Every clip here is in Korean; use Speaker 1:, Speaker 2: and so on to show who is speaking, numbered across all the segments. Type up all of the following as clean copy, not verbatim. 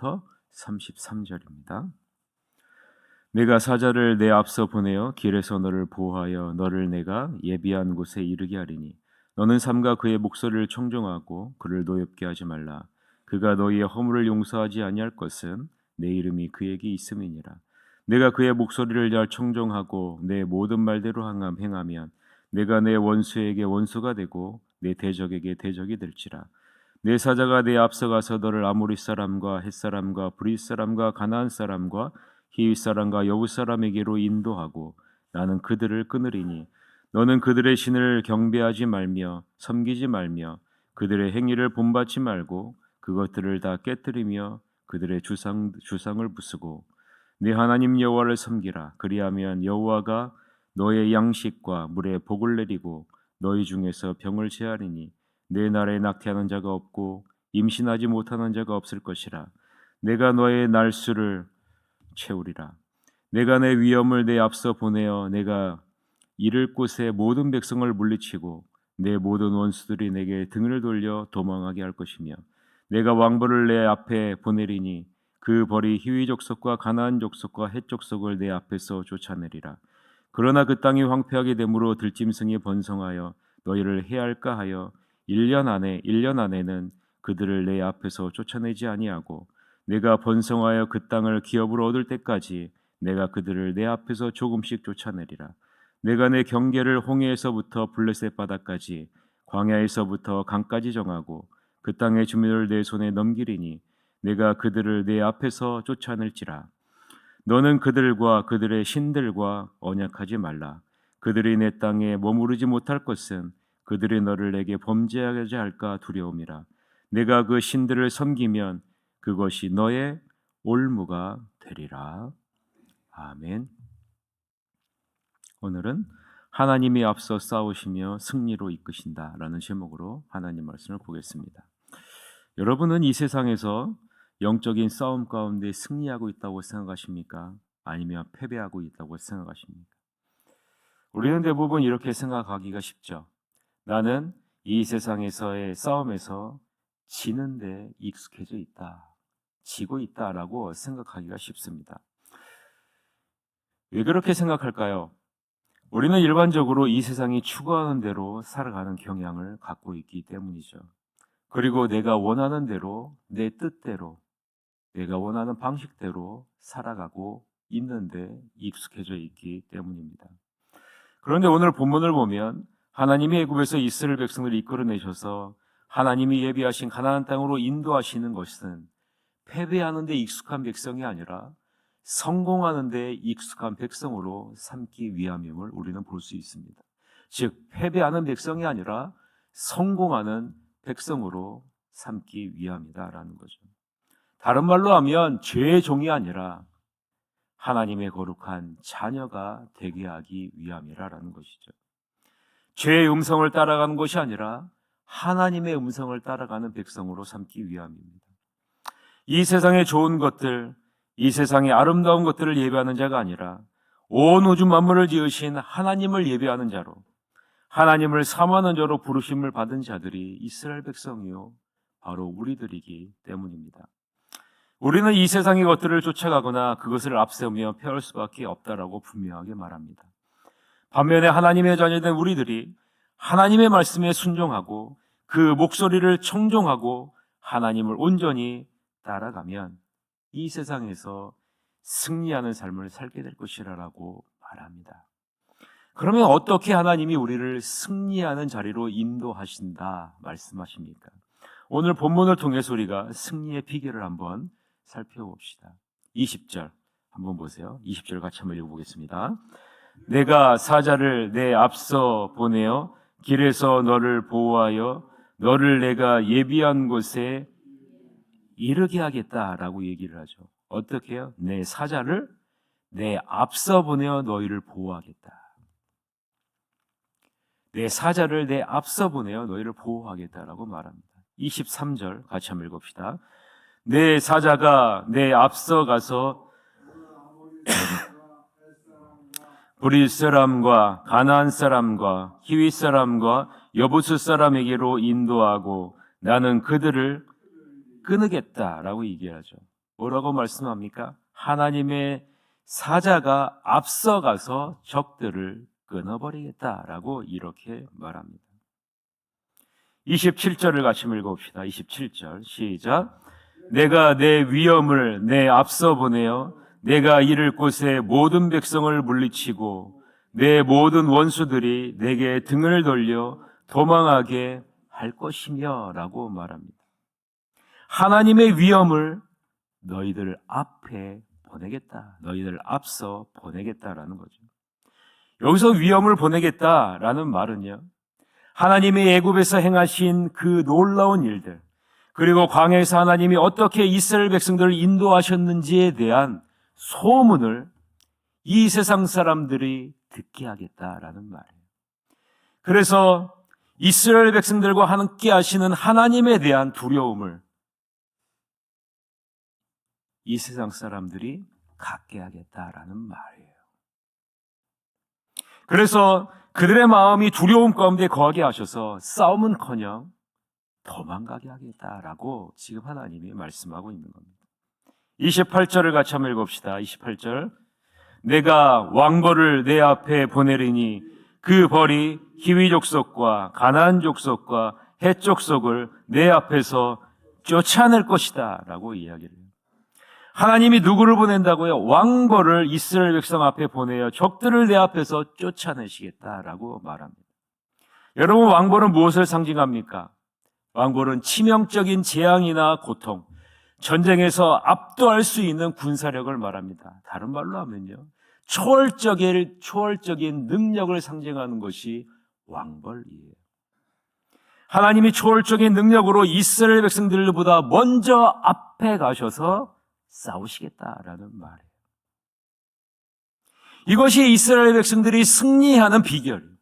Speaker 1: 22절부터 33절입니다. 내가 사자를 내 앞서 보내어 길에서 너를 보호하여 너를 내가 예비한 곳에 이르게 하리니 너는 삼가 그의 목소리를 청종하고 그를 노엽게 하지 말라. 그가 너희의 허물을 용서하지 아니할 것은 내 이름이 그에게 있음이니라. 내가 그의 목소리를 잘 청종하고 내 모든 말대로 행하면 내가 내 원수에게 원수가 되고 내 대적에게 대적이 될지라. 내 사자가 내 앞서가서 너를 아모리 사람과 헷 사람과 브릿 사람과 가나안 사람과 히윗 사람과 여부 사람에게로 인도하고 나는 그들을 끊으리니 너는 그들의 신을 경배하지 말며 섬기지 말며 그들의 행위를 본받지 말고 그것들을 다 깨뜨리며 그들의 주상을 부수고 네 하나님 여호와를 섬기라. 그리하면 여호와가 너의 양식과 물에 복을 내리고 너희 중에서 병을 제하리니 내 나라에 낙태하는 자가 없고 임신하지 못하는 자가 없을 것이라. 내가 너의 날수를 채우리라. 내가 내 위엄을 내 앞서 보내어 내가 이를 곳에 모든 백성을 물리치고 내 모든 원수들이 내게 등을 돌려 도망하게 할 것이며 내가 왕벌을 내 앞에 보내리니 그 벌이 히위 족속과 가나안 족속과 헷 족속을 내 앞에서 쫓아내리라. 그러나 그 땅이 황폐하게 되므로 들짐승이 번성하여 너희를 해할까 하여 1년 안에는 그들을 내 앞에서 쫓아내지 아니하고 내가 번성하여 그 땅을 기업으로 얻을 때까지 내가 그들을 내 앞에서 조금씩 쫓아내리라. 내가 내 경계를 홍해에서부터 블레셋 바다까지 광야에서부터 강까지 정하고 그 땅의 주민을 내 손에 넘기리니 내가 그들을 내 앞에서 쫓아낼지라. 너는 그들과 그들의 신들과 언약하지 말라. 그들이 내 땅에 머무르지 못할 것은 그들이 너를 내게 범죄하게 할까 두려움이라. 내가 그 신들을 섬기면 그것이 너의 올무가 되리라. 아멘. 오늘은 하나님이 앞서 싸우시며 승리로 이끄신다라는 제목으로 하나님 말씀을 보겠습니다. 여러분은 이 세상에서 영적인 싸움 가운데 승리하고 있다고 생각하십니까? 아니면 패배하고 있다고 생각하십니까? 우리는 대부분 이렇게 생각하기가 쉽죠. 나는 이 세상에서의 싸움에서 지는데 익숙해져 있다, 지고 있다라고 생각하기가 쉽습니다. 왜 그렇게 생각할까요? 우리는 일반적으로 이 세상이 추구하는 대로 살아가는 경향을 갖고 있기 때문이죠. 그리고 내가 원하는 대로, 내 뜻대로, 내가 원하는 방식대로 살아가고 있는데 익숙해져 있기 때문입니다. 그런데 오늘 본문을 보면 하나님이 애굽에서 이스라엘 백성들을 이끌어내셔서 하나님이 예비하신 가나안 땅으로 인도하시는 것은 패배하는 데 익숙한 백성이 아니라 성공하는 데 익숙한 백성으로 삼기 위함임을 우리는 볼 수 있습니다. 즉 패배하는 백성이 아니라 성공하는 백성으로 삼기 위함이다라는 거죠. 다른 말로 하면 죄의 종이 아니라 하나님의 거룩한 자녀가 되게 하기 위함이라는 것이죠. 죄의 음성을 따라가는 것이 아니라 하나님의 음성을 따라가는 백성으로 삼기 위함입니다. 이 세상의 좋은 것들, 이 세상의 아름다운 것들을 예배하는 자가 아니라 온 우주 만물을 지으신 하나님을 예배하는 자로, 하나님을 사모하는 자로 부르심을 받은 자들이 이스라엘 백성이요 바로 우리들이기 때문입니다. 우리는 이 세상의 것들을 쫓아가거나 그것을 앞세우며 패할 수밖에 없다라고 분명하게 말합니다. 반면에 하나님의 자녀된 우리들이 하나님의 말씀에 순종하고 그 목소리를 청종하고 하나님을 온전히 따라가면 이 세상에서 승리하는 삶을 살게 될 것이라고 말합니다. 그러면 어떻게 하나님이 우리를 승리하는 자리로 인도하신다 말씀하십니까? 오늘 본문을 통해서 우리가 승리의 비결을 한번 살펴봅시다. 20절 한번 보세요. 20절 같이 한번 읽어보겠습니다. 내가 사자를 내 앞서 보내어 길에서 너를 보호하여 너를 내가 예비한 곳에 이르게 하겠다라고 얘기를 하죠. 어떻게 해요? 내 사자를 내 앞서 보내어 너희를 보호하겠다. 내 사자를 내 앞서 보내어 너희를 보호하겠다라고 말합니다. 23절 같이 한번 읽읍시다. 내 사자가 내 앞서 가서 브릿 사람과 가나안 사람과 히윗 사람과 여부스 사람에게로 인도하고 나는 그들을 끊으겠다라고 얘기하죠. 뭐라고 말씀합니까? 하나님의 사자가 앞서가서 적들을 끊어버리겠다라고 이렇게 말합니다. 27절을 같이 읽어봅시다. 27절 시작. 내가 내 위엄을 내 앞서 보내어 내가 이를 곳에 모든 백성을 물리치고 내 모든 원수들이 내게 등을 돌려 도망하게 할 것이며 라고 말합니다. 하나님의 위엄을 너희들 앞에 보내겠다. 너희들 앞서 보내겠다라는 거죠. 여기서 위엄을 보내겠다라는 말은요, 하나님이 애굽에서 행하신 그 놀라운 일들, 그리고 광야에서 하나님이 어떻게 이스라엘 백성들을 인도하셨는지에 대한 소문을 이 세상 사람들이 듣게 하겠다라는 말이에요. 그래서 이스라엘 백성들과 함께 하시는 하나님에 대한 두려움을 이 세상 사람들이 갖게 하겠다라는 말이에요. 그래서 그들의 마음이 두려움 가운데 거하게 하셔서 싸움은커녕 도망가게 하겠다라고 지금 하나님이 말씀하고 있는 겁니다. 28절을 같이 한번 읽읍시다. 28절. 내가 왕벌을 내 앞에 보내리니 그 벌이 히위 족속과 가나안 족속과 헷 족속을 내 앞에서 쫓아낼 것이다 라고 이야기를 해요. 하나님이 누구를 보낸다고요? 왕벌을 이스라엘 백성 앞에 보내어 적들을 내 앞에서 쫓아내시겠다라고 말합니다. 여러분, 왕벌은 무엇을 상징합니까? 왕벌은 치명적인 재앙이나 고통, 전쟁에서 압도할 수 있는 군사력을 말합니다. 다른 말로 하면요, 초월적인 능력을 상징하는 것이 왕벌이에요. 하나님이 초월적인 능력으로 이스라엘 백성들보다 먼저 앞에 가셔서 싸우시겠다라는 말이에요. 이것이 이스라엘 백성들이 승리하는 비결이에요.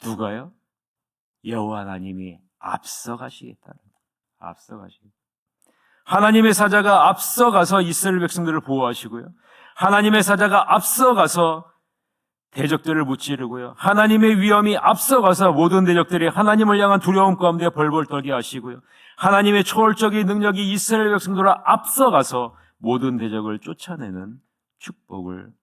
Speaker 1: 누가요? 여호와 하나님이 앞서가시겠다는 거예요. 앞서가시겠다. 하나님의 사자가 앞서가서 이스라엘 백성들을 보호하시고요. 하나님의 사자가 앞서가서 대적들을 무찌르고요. 하나님의 위엄이 앞서가서 모든 대적들이 하나님을 향한 두려움 가운데 벌벌 떨게 하시고요. 하나님의 초월적인 능력이 이스라엘 백성들을 앞서가서 모든 대적을 쫓아내는 축복을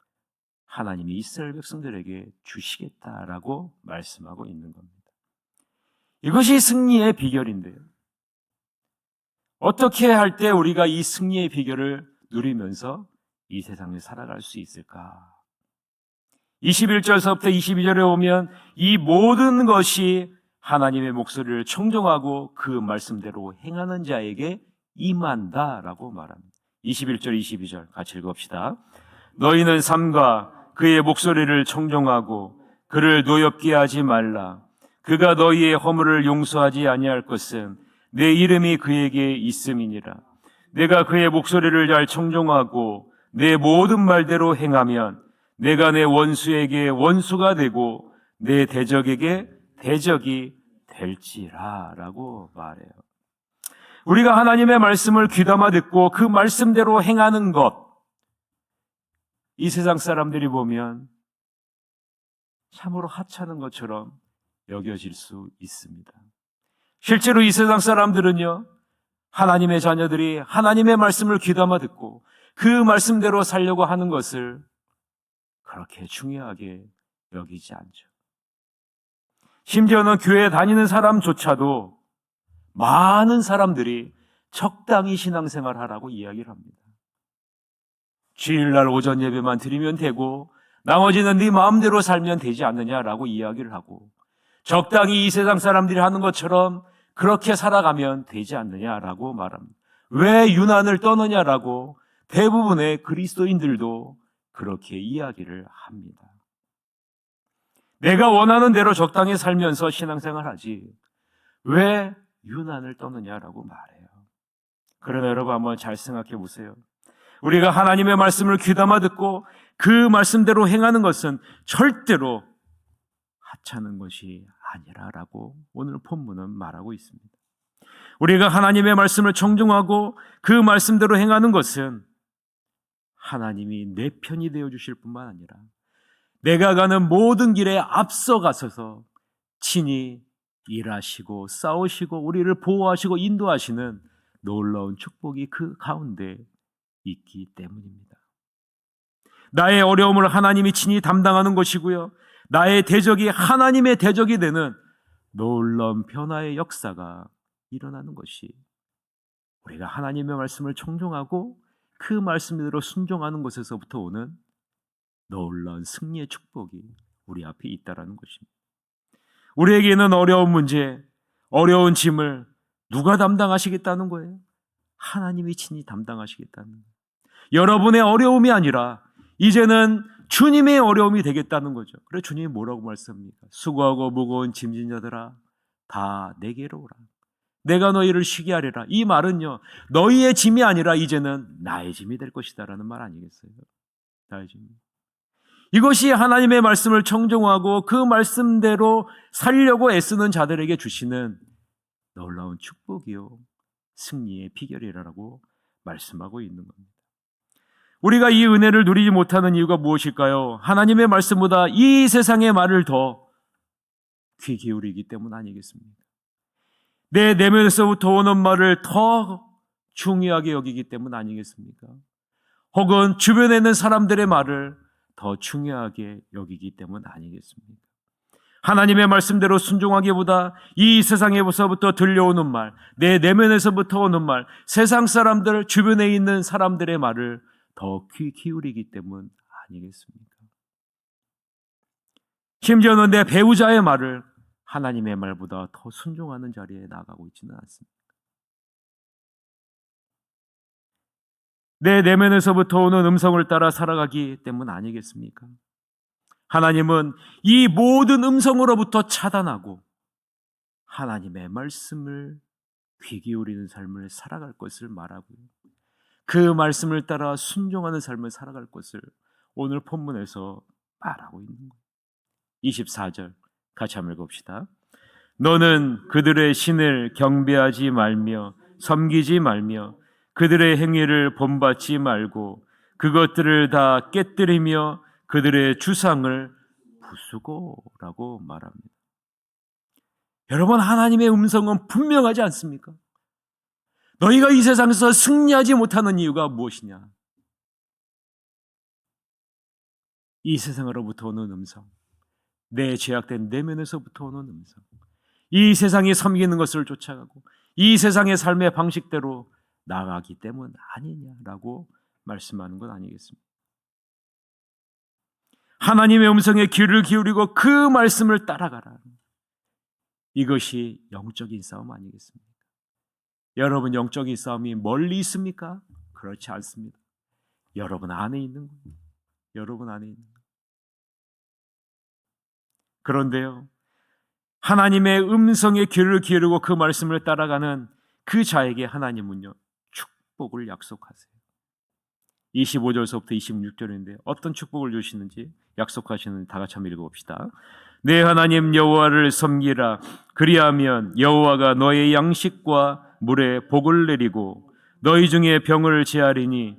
Speaker 1: 하나님이 이스라엘 백성들에게 주시겠다라고 말씀하고 있는 겁니다. 이것이 승리의 비결인데요. 어떻게 할 때 우리가 이 승리의 비결을 누리면서 이 세상을 살아갈 수 있을까? 21절서부터 22절에 오면 이 모든 것이 하나님의 목소리를 청종하고 그 말씀대로 행하는 자에게 임한다라고 말합니다. 21절, 22절 같이 읽읍시다. 너희는 삼가 그의 목소리를 청종하고 그를 노엽게 하지 말라. 그가 너희의 허물을 용서하지 아니할 것은 내 이름이 그에게 있음이니라. 내가 그의 목소리를 잘 청종하고 내 모든 말대로 행하면 내가 내 원수에게 원수가 되고 내 대적에게 대적이 될지라 라고 말해요. 우리가 하나님의 말씀을 귀담아 듣고 그 말씀대로 행하는 것, 이 세상 사람들이 보면 참으로 하찮은 것처럼 여겨질 수 있습니다. 실제로 이 세상 사람들은요, 하나님의 자녀들이 하나님의 말씀을 귀담아 듣고 그 말씀대로 살려고 하는 것을 그렇게 중요하게 여기지 않죠. 심지어는 교회에 다니는 사람조차도 많은 사람들이 적당히 신앙생활 하라고 이야기를 합니다. 주일날 오전 예배만 드리면 되고 나머지는 네 마음대로 살면 되지 않느냐라고 이야기를 하고, 적당히 이 세상 사람들이 하는 것처럼 그렇게 살아가면 되지 않느냐라고 말합니다. 왜 유난을 떠느냐라고 대부분의 그리스도인들도 그렇게 이야기를 합니다. 내가 원하는 대로 적당히 살면서 신앙생활하지 왜 유난을 떠느냐라고 말해요. 그러나 여러분 한번 잘 생각해 보세요. 우리가 하나님의 말씀을 귀담아 듣고 그 말씀대로 행하는 것은 절대로 하찮은 것이 아니라라고 오늘 본문은 말하고 있습니다. 우리가 하나님의 말씀을 청종하고 그 말씀대로 행하는 것은 하나님이 내 편이 되어주실 뿐만 아니라 내가 가는 모든 길에 앞서가셔서 친히 일하시고 싸우시고 우리를 보호하시고 인도하시는 놀라운 축복이 그 가운데 있기 때문입니다. 나의 어려움을 하나님이 친히 담당하는 것이고요. 나의 대적이 하나님의 대적이 되는 놀라운 변화의 역사가 일어나는 것이, 우리가 하나님의 말씀을 청종하고 그 말씀대로 순종하는 것에서부터 오는 놀라운 승리의 축복이 우리 앞에 있다라는 것입니다. 우리에게는 어려운 문제, 어려운 짐을 누가 담당하시겠다는 거예요? 하나님이 친히 담당하시겠다는 거예요. 여러분의 어려움이 아니라 이제는 주님의 어려움이 되겠다는 거죠. 그래, 주님이 뭐라고 말씀합니까? 수고하고 무거운 짐진 자들아 다 내게로 오라. 내가 너희를 쉬게 하리라. 이 말은요, 너희의 짐이 아니라 이제는 나의 짐이 될 것이다라는 말 아니겠어요? 나의 짐. 이것이 하나님의 말씀을 청종하고 그 말씀대로 살려고 애쓰는 자들에게 주시는 놀라운 축복이요, 승리의 비결이라고 말씀하고 있는 겁니다. 우리가 이 은혜를 누리지 못하는 이유가 무엇일까요? 하나님의 말씀보다 이 세상의 말을 더 귀 기울이기 때문 아니겠습니까? 내 내면에서부터 오는 말을 더 중요하게 여기기 때문 아니겠습니까? 혹은 주변에 있는 사람들의 말을 더 중요하게 여기기 때문 아니겠습니까? 하나님의 말씀대로 순종하기보다 이 세상에서부터 들려오는 말, 내 내면에서부터 오는 말, 세상 사람들, 주변에 있는 사람들의 말을 더 귀 기울이기 때문 아니겠습니까? 심지어는 내 배우자의 말을 하나님의 말보다 더 순종하는 자리에 나가고 있지는 않습니다. 내 내면에서부터 오는 음성을 따라 살아가기 때문 아니겠습니까? 하나님은 이 모든 음성으로부터 차단하고 하나님의 말씀을 귀 기울이는 삶을 살아갈 것을 말하고요, 그 말씀을 따라 순종하는 삶을 살아갈 것을 오늘 본문에서 말하고 있는 거예요. 24절 같이 한번 읽읍시다. 너는 그들의 신을 경배하지 말며 섬기지 말며 그들의 행위를 본받지 말고 그것들을 다 깨뜨리며 그들의 주상을 부수고라고 말합니다. 여러분, 하나님의 음성은 분명하지 않습니까? 너희가 이 세상에서 승리하지 못하는 이유가 무엇이냐? 이 세상으로부터 오는 음성, 내 죄악된 내면에서부터 오는 음성, 이 세상이 섬기는 것을 쫓아가고 이 세상의 삶의 방식대로 나가기 때문 아니냐라고 말씀하는 건 아니겠습니까? 하나님의 음성에 귀를 기울이고 그 말씀을 따라가라. 이것이 영적인 싸움 아니겠습니까? 여러분, 영적인 싸움이 멀리 있습니까? 그렇지 않습니다. 여러분 안에 있는 거예요. 여러분 안에 있는 거예요. 그런데요, 하나님의 음성에 귀를 기울이고 그 말씀을 따라가는 그 자에게 하나님은요, 축복을 약속하세요. 25절서부터 26절인데 어떤 축복을 주시는지 약속하시는 다 같이 한번 읽어봅시다. 내 하나님 여호와를 섬기라. 그리하면 여호와가 너의 양식과 물에 복을 내리고 너희 중에 병을 제하리니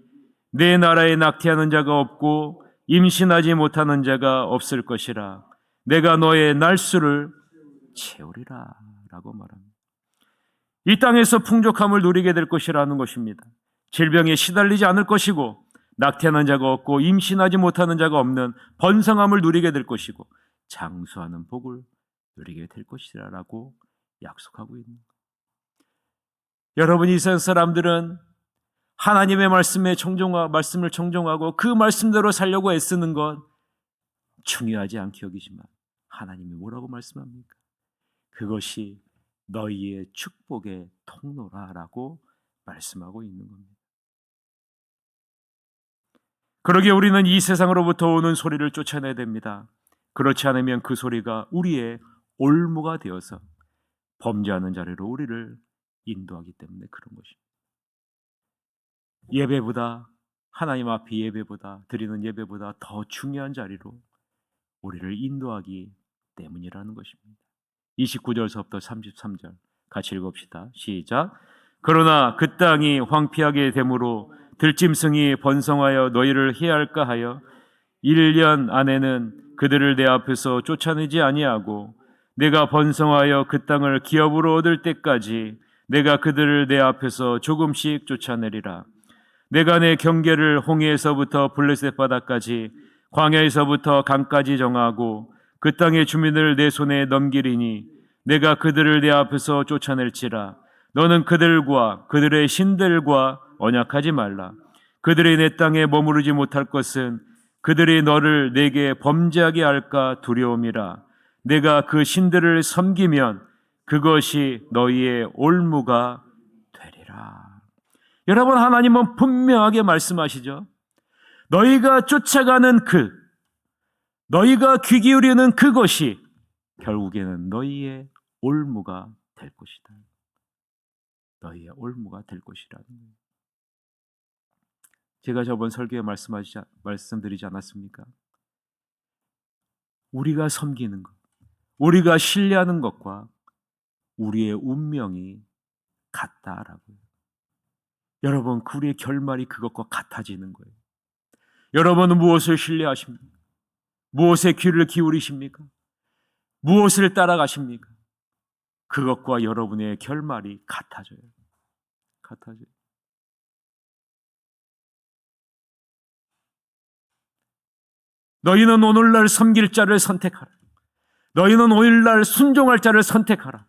Speaker 1: 내 나라에 낙태하는 자가 없고 임신하지 못하는 자가 없을 것이라. 내가 너의 날수를 채우리라 라고 말합니다. 이 땅에서 풍족함을 누리게 될 것이라는 것입니다. 질병에 시달리지 않을 것이고 낙태하는 자가 없고 임신하지 못하는 자가 없는 번성함을 누리게 될 것이고 장수하는 복을 누리게 될 것이라고 약속하고 있는 거예요. 여러분, 이 세상 사람들은 하나님의 말씀을 청종하고 그 말씀대로 살려고 애쓰는 것 중요하지 않게 여기지만 하나님이 뭐라고 말씀합니까? 그것이 너희의 축복의 통로라라고 말씀하고 있는 겁니다. 그러기에 우리는 이 세상으로부터 오는 소리를 쫓아내야 됩니다. 그렇지 않으면 그 소리가 우리의 올무가 되어서 범죄하는 자리로 우리를 인도하기 때문에 그런 것입니다. 예배보다, 하나님 앞에 예배보다, 드리는 예배보다 더 중요한 자리로 우리를 인도하기 때문이라는 것입니다. 29절서부터 33절 같이 읽읍시다. 시작. 그러나 그 땅이 황폐하게 되므로 들짐승이 번성하여 너희를 해할까 하여 1년 안에는 그들을 내 앞에서 쫓아내지 아니하고 내가 번성하여 그 땅을 기업으로 얻을 때까지 내가 그들을 내 앞에서 조금씩 쫓아내리라. 내가 내 경계를 홍해에서부터 블레셋 바다까지 광야에서부터 강까지 정하고 그 땅의 주민을 내 손에 넘기리니 내가 그들을 내 앞에서 쫓아낼지라. 너는 그들과 그들의 신들과 언약하지 말라. 그들이 내 땅에 머무르지 못할 것은 그들이 너를 내게 범죄하게 할까 두려움이라. 내가 그 신들을 섬기면 그것이 너희의 올무가 되리라. 여러분, 하나님은 분명하게 말씀하시죠. 너희가 쫓아가는 너희가 귀 기울이는 그것이 결국에는 너희의 올무가 될 것이다. 너희의 올무가 될 것이라는 거예요. 제가 저번 설교에 말씀드리지 않았습니까? 우리가 섬기는 것, 우리가 신뢰하는 것과 우리의 운명이 같다라고요. 여러분, 우리의 결말이 그것과 같아지는 거예요. 여러분은 무엇을 신뢰하십니까? 무엇에 귀를 기울이십니까? 무엇을 따라가십니까? 그것과 여러분의 결말이 같아져요. 같아져요. 너희는 오늘날 섬길 자를 선택하라. 너희는 오늘날 순종할 자를 선택하라.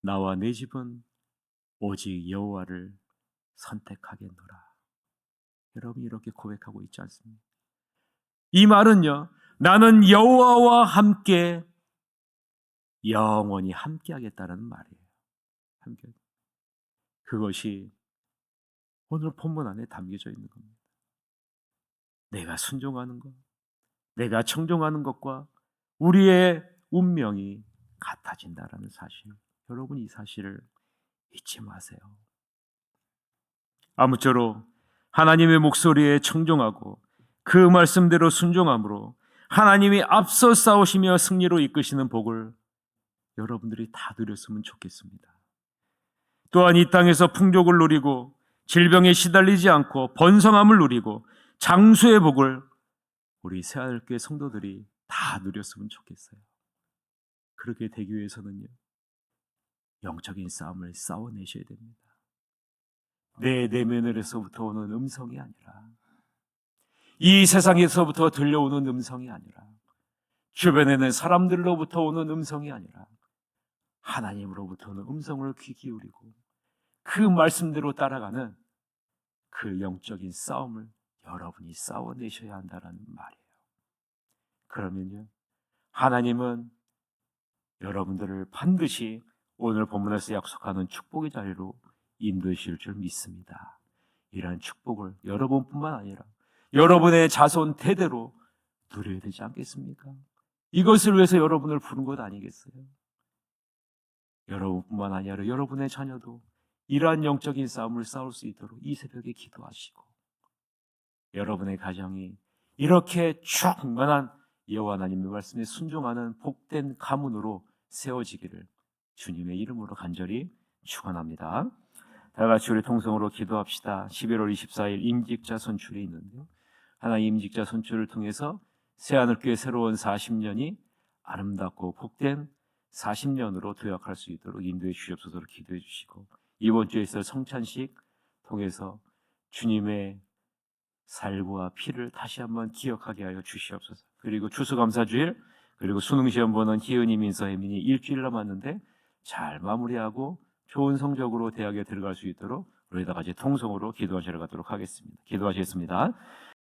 Speaker 1: 나와 내 집은 오직 여호와를 선택하겠노라. 여러분이 이렇게 고백하고 있지 않습니까? 이 말은요, 나는 여호와와 함께 영원히 함께하겠다는 말이에요. 함께. 그것이 오늘 본문 안에 담겨져 있는 겁니다. 내가 순종하는 것, 내가 청종하는 것과 우리의 운명이 같아진다라는 사실. 여러분, 이 사실을 잊지 마세요. 아무쪼록 하나님의 목소리에 청종하고 그 말씀대로 순종함으로 하나님이 앞서 싸우시며 승리로 이끄시는 복을 여러분들이 다 누렸으면 좋겠습니다. 또한 이 땅에서 풍족을 누리고 질병에 시달리지 않고 번성함을 누리고 장수의 복을 우리 새하늘교회 성도들이 다 누렸으면 좋겠어요. 그렇게 되기 위해서는요, 영적인 싸움을 싸워내셔야 됩니다. 내 내면으로서부터 오는 음성이 아니라, 이 세상에서부터 들려오는 음성이 아니라, 주변에 있는 사람들로부터 오는 음성이 아니라 하나님으로부터 오는 음성을 귀 기울이고 그 말씀대로 따라가는 그 영적인 싸움을 여러분이 싸워내셔야 한다는 말이에요. 그러면요, 하나님은 여러분들을 반드시 오늘 본문에서 약속하는 축복의 자리로 인도하실 줄 믿습니다. 이러한 축복을 여러분뿐만 아니라 여러분의 자손 대대로 누려야 되지 않겠습니까? 이것을 위해서 여러분을 부른 것 아니겠어요? 여러분뿐만 아니라 여러분의 자녀도 이러한 영적인 싸움을 싸울 수 있도록 이 새벽에 기도하시고, 여러분의 가정이 이렇게 충만한 여호와 하나님의 말씀에 순종하는 복된 가문으로 세워지기를 주님의 이름으로 간절히 축원합니다. 다 같이 우리 통성으로 기도합시다. 11월 24일 임직자 선출이 있는데요, 하나님 임직자 선출을 통해서 새하늘교회 새로운 40년이 아름답고 복된 40년으로 도약할 수 있도록 인도해 주시옵소서 기도해 주시고, 이번 주에 있을 성찬식 통해서 주님의 살과 피를 다시 한번 기억하게 하여 주시옵소서. 그리고 추수감사주일, 그리고 수능시험 보는 희은이, 민서, 혜민이 일주일 남았는데 잘 마무리하고 좋은 성적으로 대학에 들어갈 수 있도록 우리 다 같이 통성으로 기도하시러 가도록 하겠습니다. 기도하시겠습니다.